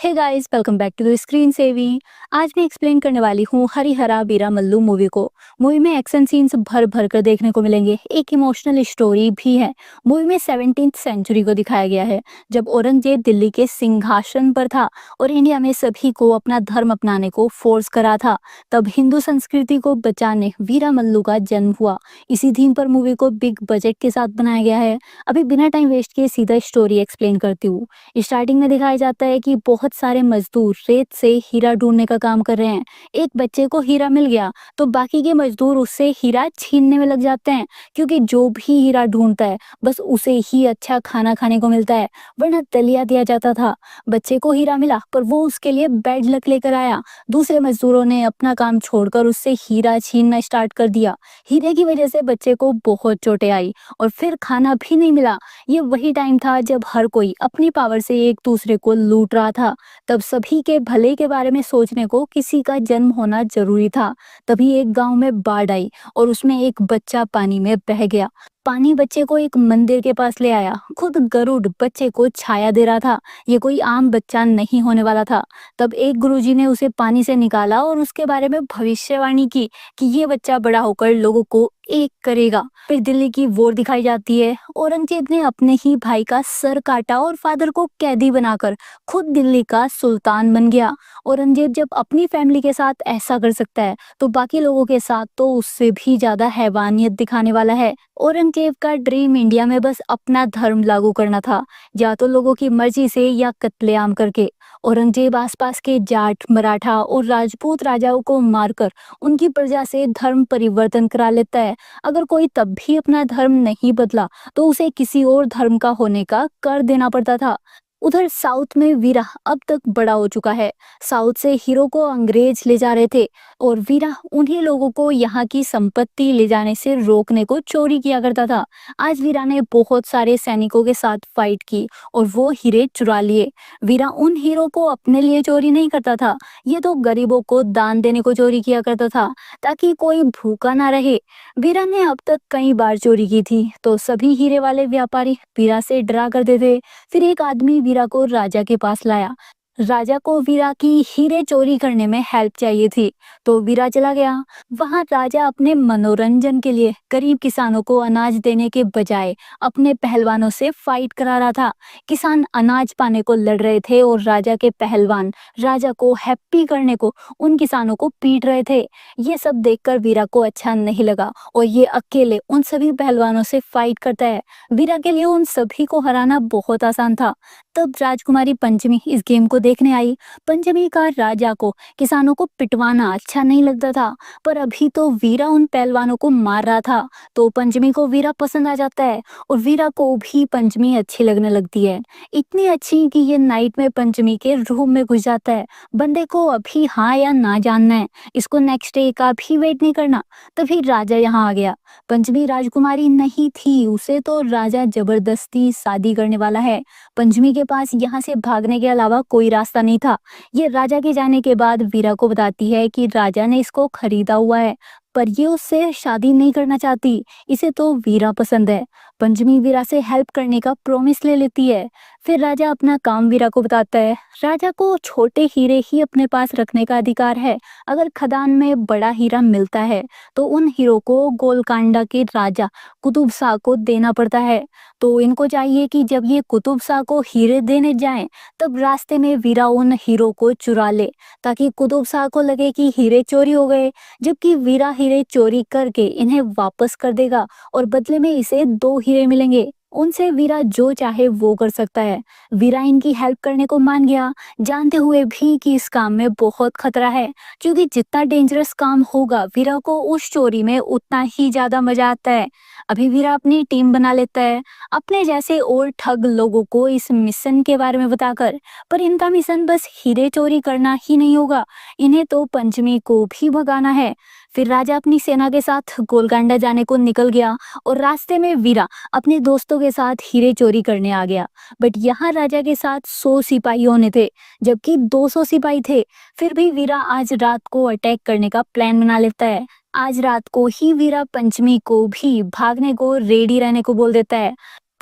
Hey guys, welcome back to the Screen Savvy. आज मैं एक्सप्लेन करने वाली हूँ हरिहरा वीरामल्लू मूवी को। मूवी में एक्शन सीन्स भर भर कर देखने को मिलेंगे। एक इमोशनल स्टोरी भी है। मूवी में 17th सेंचुरी को दिखाया गया है, जब औरंगजेब दिल्ली के सिंहासन पर था और इंडिया में सभी को अपना धर्म अपनाने को फोर्स करा था। तब हिंदू संस्कृति को बचाने वीरामल्लू का जन्म हुआ। इसी थीम पर मूवी को बिग बजट के साथ बनाया गया है। अभी बिना टाइम वेस्ट किए सीधा स्टोरी एक्सप्लेन करती हूँ। स्टार्टिंग में दिखाया जाता है कि बहुत सारे मजदूर रेत से हीरा ढूंढने का काम कर रहे हैं। एक बच्चे को हीरा मिल गया तो बाकी के मजदूर उससे हीरा छीनने में लग जाते हैं, क्योंकि जो भी हीरा ढूंढता है बस उसे ही अच्छा खाना खाने को मिलता है, वरना दलिया दिया जाता था। बच्चे को हीरा मिला पर वो उसके लिए बैड लक लेकर आया। दूसरे मजदूरों ने अपना काम छोड़कर उससे हीरा छीनना स्टार्ट कर दिया। हीरे की वजह से बच्चे को बहुत चोटें आई और फिर खाना भी नहीं मिला। ये वही टाइम था जब हर कोई अपनी पावर से एक दूसरे को लूट रहा था। तब सभी के भले के बारे में सोचने को किसी का जन्म होना जरूरी था। तभी एक गांव में बाढ़ आई और उसमें एक बच्चा पानी में बह गया। पानी बच्चे को एक मंदिर के पास ले आया। खुद गरुड़ बच्चे को छाया दे रहा था। ये कोई आम बच्चा नहीं होने वाला था। तब एक गुरुजी ने उसे पानी से निकाला और उसके बारे में भविष्यवाणी की कि ये बच्चा बड़ा होकर लोगों को एक करेगा। फिर दिल्ली की वॉर दिखाई जाती है। औरंगजेब ने अपने ही भाई का सर काटा और फादर को कैदी बनाकर खुद दिल्ली का सुल्तान बन गया। औरंगजेब जब अपनी फैमिली के साथ ऐसा कर सकता है तो बाकी लोगों के साथ तो उससे भी ज्यादा हैवानियत दिखाने वाला है। औरंगजेब का ड्रीम इंडिया में बस अपना धर्म लागू करना था, या तो लोगों की मर्जी से या कत्लेआम करके। औरंगजेब आसपास के जाट, मराठा और राजपूत राजाओं को मारकर उनकी प्रजा से धर्म परिवर्तन करा लेता है। अगर कोई तब भी अपना धर्म नहीं बदला तो उसे किसी और धर्म का होने का कर देना पड़ता था। उधर साउथ में वीरा अब तक बड़ा हो चुका है। साउथ से हीरो को अंग्रेज ले जा रहे थे और वीरा उन्हीं लोगों को यहाँ की संपत्ति ले जाने से रोकने को चोरी किया करता था। आज वीरा ने बहुत सारे सैनिकों के साथ फाइट की और वो हीरे चुरा लिए। वीरा उन हीरो को अपने लिए चोरी नहीं करता था, ये तो गरीबों को दान देने को चोरी किया करता था, ताकि कोई भूखा ना रहे। वीरा ने अब तक कई बार चोरी की थी तो सभी हीरे वाले व्यापारी वीरा से डरा करते थे। फिर एक आदमी वीरा को राजा के पास लाया। राजा को वीरा की हीरे चोरी करने में हेल्प चाहिए थी तो वीरा चला गया। वहां राजा अपने मनोरंजन के लिए गरीब किसानों को अनाज देने के बजाय अपने पहलवानों से फाइट करा रहा था। किसान अनाज पाने को लड़ रहे थे और राजा के पहलवान राजा को हैप्पी करने को उन किसानों को पीट रहे थे। ये सब देखकर वीरा को अच्छा नहीं लगा और ये अकेले उन सभी पहलवानों से फाइट करता है। वीरा के लिए उन सभी को हराना बहुत आसान था। तब राजकुमारी पंचमी इस गेम को देखने आई। पंचमी का राजा को किसानों को पिटवाना अच्छा नहीं लगता था, पर अभी तो वीरा उन पहलवानों को मार रहा था तो पंचमी को वीरा पसंद आ जाता है और वीरा को भी पंचमी अच्छी लगने लगती है। इतनी अच्छी कि ये नाइट में पंचमी के रूम में घुस जाता है। बंदे को अभी हाँ या ना जानना है, इसको नेक्स्ट डे का भी वेट नहीं करना। तभी राजा यहाँ आ गया। पंचमी राजकुमारी नहीं थी, उसे तो राजा जबरदस्ती शादी करने वाला है। पंचमी के पास यहाँ से भागने के अलावा कोई रास्ता नहीं था। ये राजा के जाने के बाद वीरा को बताती है कि राजा ने इसको खरीदा हुआ है, पर ये उससे शादी नहीं करना चाहती, इसे तो वीरा पसंद है। पंचमी वीरा से हेल्प करने का प्रॉमिस ले लेती है। फिर राजा अपना काम वीरा को बताता है। राजा को छोटे हीरे ही अपने पास रखने का अधिकार है। अगर खदान में बड़ा हीरा मिलता है तो उन हीरो को गोलकांडा के राजा कुतुब शाह को देना पड़ता है। तो इनको चाहिए कि जब ये कुतुब शाह को हीरे देने जाएं तब रास्ते में वीरा उन हीरो को चुरा ले, ताकि कुतुब शाह को लगे कि हीरे चोरी हो गए, जबकि वीरा हीरे चोरी करके इन्हें वापस कर देगा और बदले में इसे 2 हीरे मिलेंगे। उनसे वीरा जो चाहे वो कर सकता है। वीरा इनकी हेल्प करने को मान गया, जानते हुए भी कि इस काम में बहुत खतरा है, क्योंकि जितना डेंजरस काम होगा वीरा को उस चोरी में उतना ही ज्यादा मजा आता है। अभी वीरा अपनी टीम बना लेता है अपने जैसे और ठग लोगों को इस मिशन के बारे में बताकर। पर इनका मिशन बस हीरे चोरी करना ही नहीं होगा, इन्हें तो पंचमी को भी भगाना है। फिर राजा अपनी सेना के साथ गोलकांडा जाने को निकल गया और रास्ते में वीरा अपने दोस्तों के साथ हीरे चोरी करने आ गया। बट यहाँ राजा के साथ 100 सिपाही होने थे, जबकि 200 सिपाही थे। फिर भी वीरा आज रात को अटैक करने का प्लान बना लेता है। आज रात को ही वीरा पंचमी को भी भागने को रेडी रहने को बोल देता है।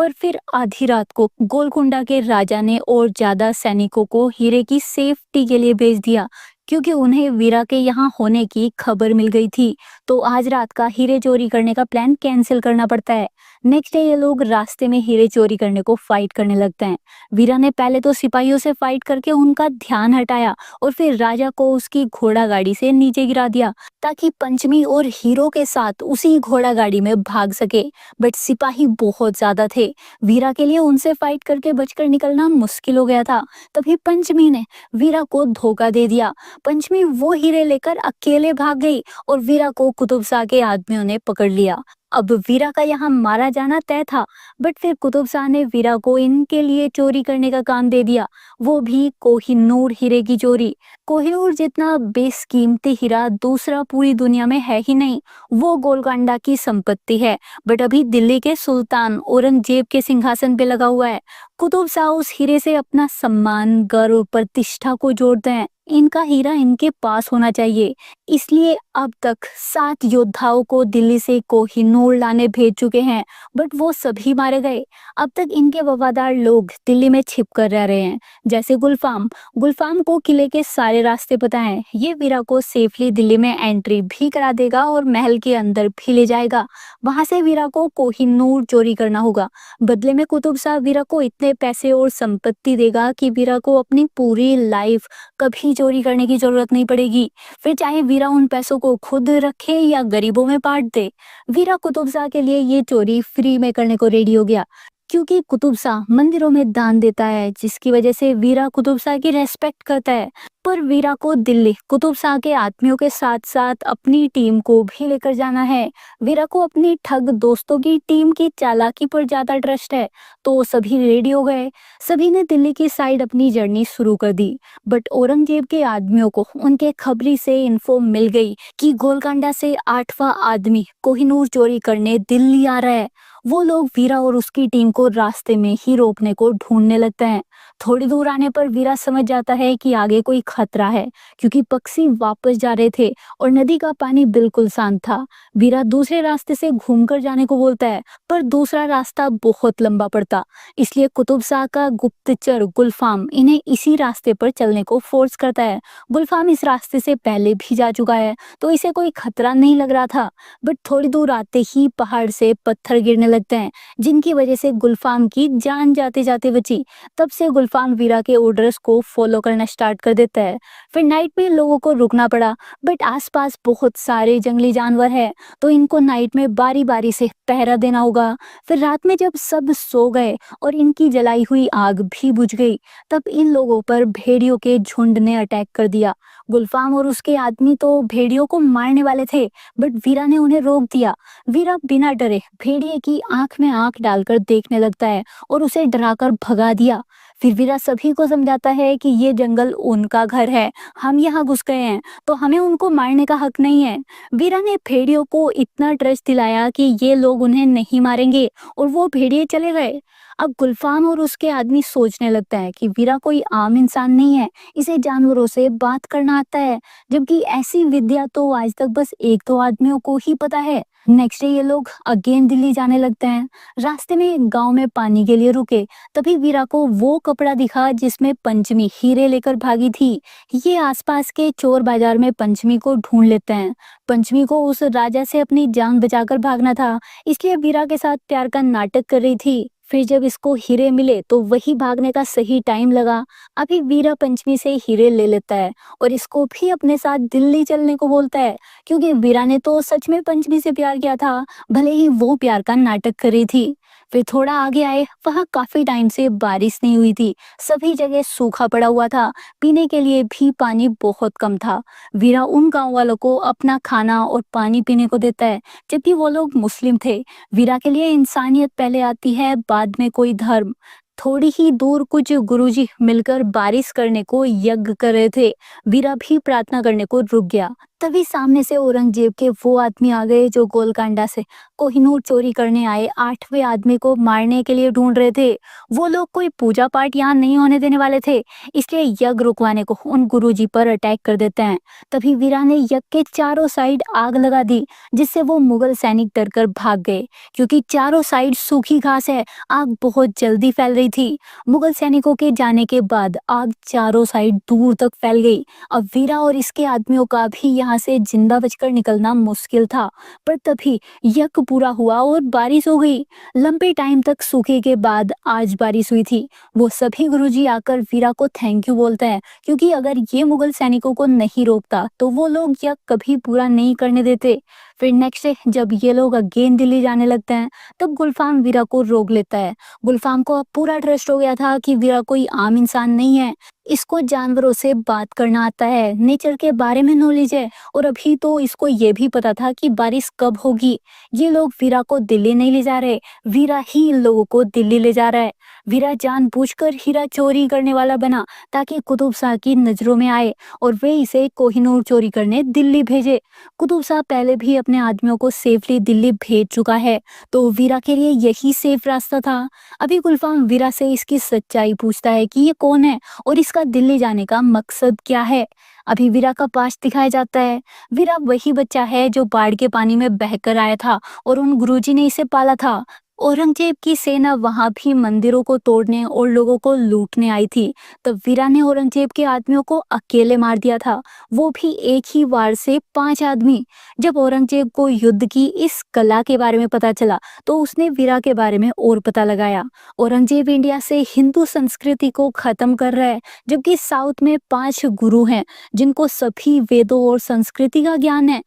पर फिर आधी रात को गोलकुंडा के राजा ने और ज्यादा सैनिकों को हीरे की सेफ्टी के लिए भेज दिया, क्योंकि उन्हें वीरा के यहाँ होने की खबर मिल गई थी। तो आज रात का हीरे चोरी करने का प्लान कैंसिल करना पड़ता है। नेक्स्ट डे ये लोग रास्ते में हीरे चोरी करने को फाइट करने लगते हैं। वीरा ने पहले तो सिपाहियों से फाइट करके उनका ध्यान हटाया और फिर राजा को उसकी घोड़ा गाड़ी से नीचे गिरा दिया, ताकि पंचमी और हीरो के साथ उसी घोड़ा गाड़ी में भाग सके। बट सिपाही बहुत ज्यादा थे, वीरा के लिए उनसे फाइट करके बचकर निकलना मुश्किल हो गया था। तभी पंचमी ने वीरा को धोखा दे दिया। पंचमी वो हीरे लेकर अकेले भाग गई और वीरा को कुतुब शाह के आदमियों ने पकड़ लिया। अब वीरा का यहाँ मारा जाना तय था, बट फिर कुतुब शाह ने वीरा को इनके लिए चोरी करने का काम दे दिया, वो भी कोहिनूर हीरे की चोरी। कोहिनूर जितना बेशकीमती हीरा दूसरा पूरी दुनिया में है ही नहीं। वो गोलकोंडा की संपत्ति है, बट अभी दिल्ली के सुल्तान औरंगजेब के सिंहासन पे लगा हुआ है। कुतुब शाह उस हीरे से अपना सम्मान, गर्व और प्रतिष्ठा को जोड़ते हैं। इनका हीरा इनके पास होना चाहिए, इसलिए अब तक 7 योद्धाओं को दिल्ली से कोहिनूर लाने भेज चुके हैं, बट वो सभी मारे गए। अब तक इनके वफादार लोग दिल्ली में छिप कर रह रहे हैं, जैसे गुलफाम। गुलफाम को किले के सारे रास्ते पता हैं। ये वीरा को सेफली दिल्ली में एंट्री भी करा देगा और महल के अंदर भी ले जाएगा। वहां से वीरा को कोहिनूर चोरी करना होगा। बदले में कुतुब शाह वीरा को इतने पैसे और संपत्ति देगा कि वीरा को अपनी पूरी लाइफ कभी चोरी करने की जरूरत नहीं पड़ेगी। फिर चाहे वीरा उन पैसों को खुद रखे या गरीबों में बांट दे। वीरा कुतुब शाह के लिए ये चोरी फ्री में करने को रेडी हो गया, क्योंकि कुतुब शाह मंदिरों में दान देता है, जिसकी वजह से वीरा कुतुब शाह की रेस्पेक्ट करता है। पर वीरा को दिल्ली कुतुब शाह के आदमियों के साथ साथ अपनी टीम को भी लेकर जाना है। वीरा को अपनी ठग दोस्तों की टीम की चालाकी पर ज्यादा ट्रस्ट है, तो सभी रेडी हो गए। सभी ने दिल्ली की साइड अपनी जर्नी शुरू कर दी। बट औरंगजेब के आदमियों को उनके खबरी से इन्फो मिल गई कि गोलकोंडा से 8वां आदमी कोहिनूर चोरी करने दिल्ली आ रहा है। वो लोग वीरा और उसकी टीम को रास्ते में ही रोकने को ढूंढने लगते हैं। थोड़ी दूर आने पर वीरा समझ जाता है कि आगे कोई खतरा है, क्योंकि पक्षी वापस जा रहे थे और नदी का पानी बिल्कुल शांत था। वीरा दूसरे रास्ते से घूमकर जाने को बोलता है, पर दूसरा रास्ता बहुत लंबा पड़ता, इसलिए कुतुब शाह का गुप्तचर गुलफाम इन्हें इसी रास्ते पर चलने को फोर्स करता है। गुलफाम इस रास्ते से पहले भी जा चुका है, तो इसे कोई खतरा नहीं लग रहा था। बट थोड़ी दूर आते ही पहाड़ से पत्थर गिरने लगते हैं, जिनकी वजह से गुलफाम की जान जाते जाते बची। तब से गुलफाम वीरा के ऑर्डर्स को फॉलो करना स्टार्ट कर देता है। फिर नाइट में लोगों को रुकना पड़ा, बट आसपास बहुत सारे जंगली जानवर हैं, तो इनको नाइट में बारी बारी से पहरा देना होगा। फिर रात में जब सब सो गए और इनकी जलाई हुई आग भी बुझ गई, तब इन लोगों पर भेड़ियों के झुंड ने अटैक कर दिया। गुलफाम और उसके आदमी तो भेड़ियों को मारने वाले थे, बट वीरा ने उन्हें रोक दिया। वीरा बिना डरे भेड़िए की आंख में आंख डालकर देखने लगता है और उसे डराकर भगा दिया। फिर वीरा सभी को समझाता है कि ये जंगल उनका घर है, हम यहाँ घुस गए हैं, तो हमें उनको मारने का हक नहीं है। वीरा ने भेड़ियों को इतना ट्रस्ट दिलाया कि ये लोग उन्हें नहीं मारेंगे, और वो भेड़िए चले गए। अब गुलफाम और उसके आदमी सोचने लगता है कि वीरा कोई आम इंसान नहीं है, इसे जानवरों से बात करना आता है, जबकि ऐसी विद्या तो आज तक बस 1-2 आदमियों को ही पता है। नेक्स्ट डे ये लोग अगेन दिल्ली जाने लगते हैं। रास्ते में एक गांव में पानी के लिए रुके, तभी वीरा को वो कपड़ा दिखा जिसमें पंचमी हीरे लेकर भागी थी। ये आसपास के चोर बाजार में पंचमी को ढूंढ लेते हैं। पंचमी को उस राजा से अपनी जान बचाकर भागना था, इसलिए वीरा के साथ प्यार का नाटक कर रही थी। फिर जब इसको हीरे मिले तो वही भागने का सही टाइम लगा। अभी वीरा पंचमी से हीरे ले लेता है और इसको भी अपने साथ दिल्ली चलने को बोलता है, क्योंकि वीरा ने तो सच में पंचमी से प्यार किया था, भले ही वो प्यार का नाटक कर रही थी। फिर थोड़ा आगे आए, वहाँ काफी टाइम से बारिश नहीं हुई थी, सभी जगह सूखा पड़ा हुआ था, पीने के लिए भी पानी बहुत कम था। वीरा उन गांव वालों को अपना खाना और पानी पीने को देता है, जबकि वो लोग मुस्लिम थे। वीरा के लिए इंसानियत पहले आती है, बाद में कोई धर्म। थोड़ी ही दूर कुछ गुरुजी मिलकर बारिश करने को यज्ञ कर रहे थे। वीरा भी प्रार्थना करने को रुक गया। तभी सामने से औरंगजेब के वो आदमी आ गए जो गोलकांडा से कोहिनूर चोरी करने आए 8वें आदमी को मारने के लिए ढूंढ रहे थे। वो लोग कोई पूजा पाठ यहाँ नहीं होने देने वाले थे, इसलिए यज्ञ रुकवाने को उन गुरुजी पर अटैक कर देते हैं। तभी वीरा ने यज्ञ के चारों साइड आग लगा दी, जिससे वो मुगल सैनिक डरकर भाग गए। क्योंकि चारों साइड सूखी घास है, आग बहुत जल्दी फैल रही थी। मुगल सैनिकों के जाने के बाद आग चारों साइड दूर तक फैल गई। अब वीरा और इसके आदमियों का भी यहाँ से जिंदा बचकर निकलना मुश्किल था। पर तभी यज्ञ पूरा हुआ और बारिश हो गई। लंबे टाइम तक सूखे के बाद आज बारिश हुई थी। वो सभी गुरुजी आकर वीरा को थैंक यू बोलते हैं, क्योंकि अगर ये मुगल सैनिकों को नहीं रोकता तो वो लोग यज्ञ कभी पूरा नहीं करने देते। फिर नेक्स्ट डे जब ये लोग अगेन दिल्ली जाने लगते हैं, तब गुलफाम वीरा को रोक लेता है। गुलफाम को अब पूरा ट्रस्ट हो गया था कि वीरा कोई आम इंसान नहीं है, इसको जानवरों से बात करना आता है, नेचर के बारे में नॉलेज है, और अभी तो इसको ये भी पता था कि बारिश कब होगी। ये लोग वीरा को दिल्ली नहीं ले जा रहे, वीरा ही इन लोगों को दिल्ली ले जा रहा है। वीरा जानबूझकर हीरा चोरी करने वाला बना ताकि कुतुब शाह की नजरों में आए और वे इसे कोहिनूर चोरी करने दिल्ली भेजे। कुतुब शाह पहले भी अपने आदमियों को सेफली दिल्ली भेज चुका है, तो वीरा के लिए यही सेफ रास्ता था। अभी गुलफाम वीरा से इसकी सच्चाई पूछता है कि ये कौन है और इसका दिल्ली जाने का मकसद क्या है। अभी वीरा का पास्ट दिखाया जाता है। वीरा वही बच्चा है जो बाढ़ के पानी में बहकर आया था और उन गुरुजी ने इसे पाला था। औरंगजेब की सेना वहां भी मंदिरों को तोड़ने और लोगों को लूटने आई थी। तब वीरा ने औरंगजेब के आदमियों को अकेले मार दिया था, वो भी एक ही वार से 5 आदमी। जब औरंगजेब को युद्ध की इस कला के बारे में पता चला तो उसने वीरा के बारे में और पता लगाया। औरंगजेब इंडिया से हिंदू संस्कृति को खत्म कर रहा है, जबकि साउथ में 5 गुरु हैं जिनको सभी वेदों और संस्कृति का ज्ञान है।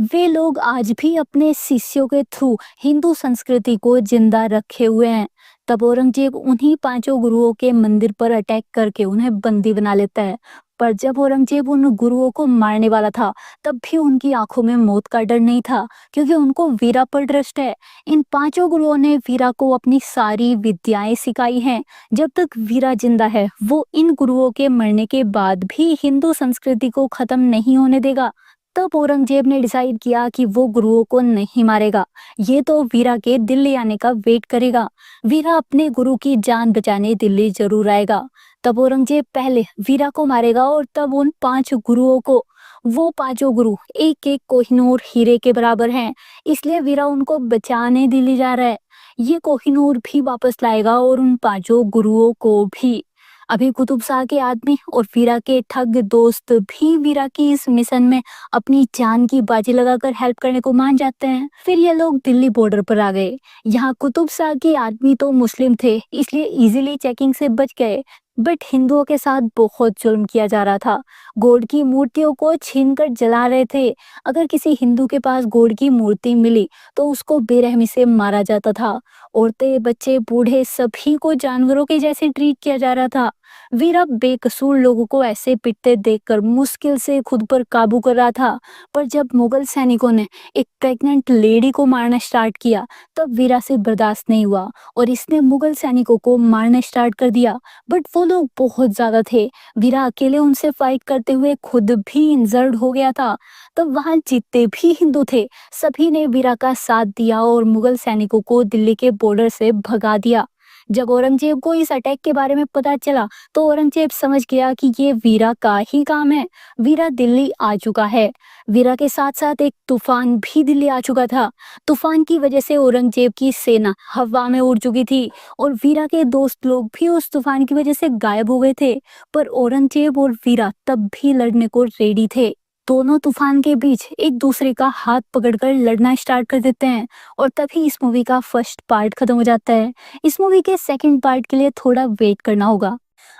वे लोग आज भी अपने शिष्यों के थ्रू हिंदू संस्कृति को जिंदा रखे हुए हैं। तब औरंगजेब उन्हीं 5 गुरुओं के मंदिर पर अटैक करके उन्हें बंदी बना लेता है। पर जब औरंगजेब उन गुरुओं को मारने वाला था, तब भी उनकी आंखों में मौत का डर नहीं था, क्योंकि उनको वीरा पर ट्रस्ट है। इन 5 गुरुओं ने वीरा को अपनी सारी विद्याएं सिखाई हैं। जब तक वीरा जिंदा है, वो इन गुरुओं के मरने के बाद भी हिंदू संस्कृति को खत्म नहीं होने देगा। तब औरंगजेब ने डिसाइड किया कि वो गुरुओं को नहीं मारेगा, ये तो वीरा के दिल्ली आने का वेट करेगा। वीरा अपने गुरु की जान बचाने दिल्ली जरूर आएगा। तब औरंगजेब पहले वीरा को मारेगा और तब उन 5 गुरुओं को। वो 5 गुरु एक एक कोहिनूर हीरे के बराबर हैं, इसलिए वीरा उनको बचाने दिल्ली जा रहा है। ये कोहिनूर भी वापस लाएगा और उन 5 गुरुओं को भी। अभी कुतुब शाह के आदमी और वीरा के ठग दोस्त भी वीरा की इस मिशन में अपनी जान की बाजी लगाकर हेल्प करने को मान जाते हैं। फिर ये लोग दिल्ली बॉर्डर पर आ गए। यहाँ कुतुब शाह के आदमी तो मुस्लिम थे, इसलिए इजीली चेकिंग से बच गए। बट हिंदुओं के साथ बहुत जुल्म किया जा रहा था। गॉड की मूर्तियों को छीनकर जला रहे थे। अगर किसी हिंदू के पास गॉड की मूर्ति मिली तो उसको बेरहमी से मारा जाता था। औरतें, बच्चे, बूढ़े सभी को जानवरों के जैसे ट्रीट किया जा रहा था। वीरा बेकसूर लोगों को ऐसे पिटते देखकर मुश्किल से खुद पर काबू कर रहा था। पर जब मुगल सैनिकों ने एक प्रेग्नेंट लेडी को मारना स्टार्ट किया, तब वीरा से बर्दाश्त नहीं हुआ और इसने मुगल सैनिकों को मारना स्टार्ट कर दिया। बट वो लोग बहुत ज्यादा थे। वीरा अकेले उनसे फाइट करते हुए खुद भी इंजर्ड हो गया था। तब वहां जितने भी हिंदू थे, सभी ने वीरा का साथ दिया और मुगल सैनिकों को दिल्ली के बॉर्डर से भगा दिया। जब औरंगजेब को इस अटैक के बारे में पता चला तो औरंगजेब समझ गया कि ये वीरा का ही काम है। वीरा दिल्ली आ चुका है। वीरा के साथ साथ एक तूफान भी दिल्ली आ चुका था। तूफान की वजह से औरंगजेब की सेना हवा में उड़ चुकी थी और वीरा के दोस्त लोग भी उस तूफान की वजह से गायब हो गए थे। पर औरंगजेब और वीरा तब भी लड़ने को रेडी थे। दोनों तूफान के बीच एक दूसरे का हाथ पकड़कर लड़ना स्टार्ट कर देते हैं और तभी इस मूवी का फर्स्ट पार्ट खत्म हो जाता है। इस मूवी के सेकंड पार्ट के लिए थोड़ा वेट करना होगा।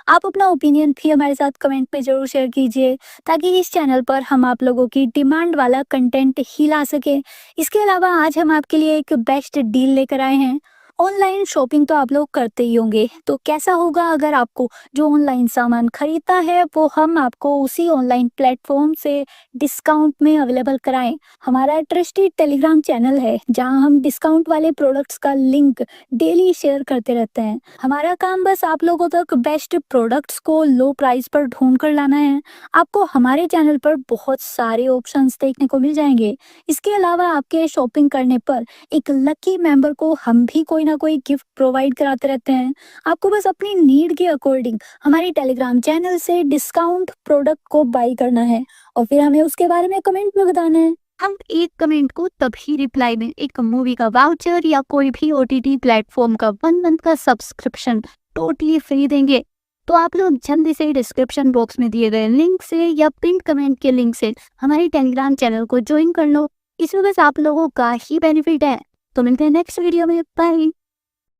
आप अपना ओपिनियन भी हमारे साथ कमेंट में जरूर शेयर कीजिए, ताकि इस चैनल पर हम आप लोगों की डिमांड वाला कंटेंट ही ला सके। इसके अलावा आज हम आपके लिए एक बेस्ट डील लेकर आए हैं। ऑनलाइन शॉपिंग तो आप लोग करते ही होंगे, तो कैसा होगा अगर आपको जो ऑनलाइन सामान खरीदता है वो हम आपको उसी ऑनलाइन प्लेटफॉर्म से डिस्काउंट में अवेलेबल कराएं। हमारा ट्रस्टेड टेलीग्राम चैनल है जहां हम डिस्काउंट वाले प्रोडक्ट्स का लिंक डेली शेयर करते रहते हैं। हमारा काम बस आप लोगों तक बेस्ट प्रोडक्ट्स को लो प्राइस पर ढूंढ कर लाना है। आपको हमारे चैनल पर बहुत सारे ऑप्शंस देखने को मिल जाएंगे। इसके अलावा आपके शॉपिंग करने पर एक लकी मेंबर को हम भी कोई ना कोई गिफ्ट प्रोवाइड कराते रहते हैं। आपको बस अपनी नीड के अकॉर्डिंग हमारे टेलीग्राम चैनल से डिस्काउंट प्रोडक्ट को बाई करना है और फिर हमें उसके बारे में कमेंट में बताना है। हम एक कमेंट को तभी रिप्लाई में एक मूवी का वाउचर या कोई भी ओटीटी प्लेटफॉर्म का 1 मंथ का सब्सक्रिप्शन टोटली फ्री देंगे। तो आप लोग जल्दी से डिस्क्रिप्शन बॉक्स में दिए गए लिंक से या पिन कमेंट के लिंक से हमारे टेलीग्राम चैनल को ज्वाइन कर लो। इसमें बस आप लोगों का ही बेनिफिट है। तो मिलते हैं नेक्स्ट वीडियो में। बाय।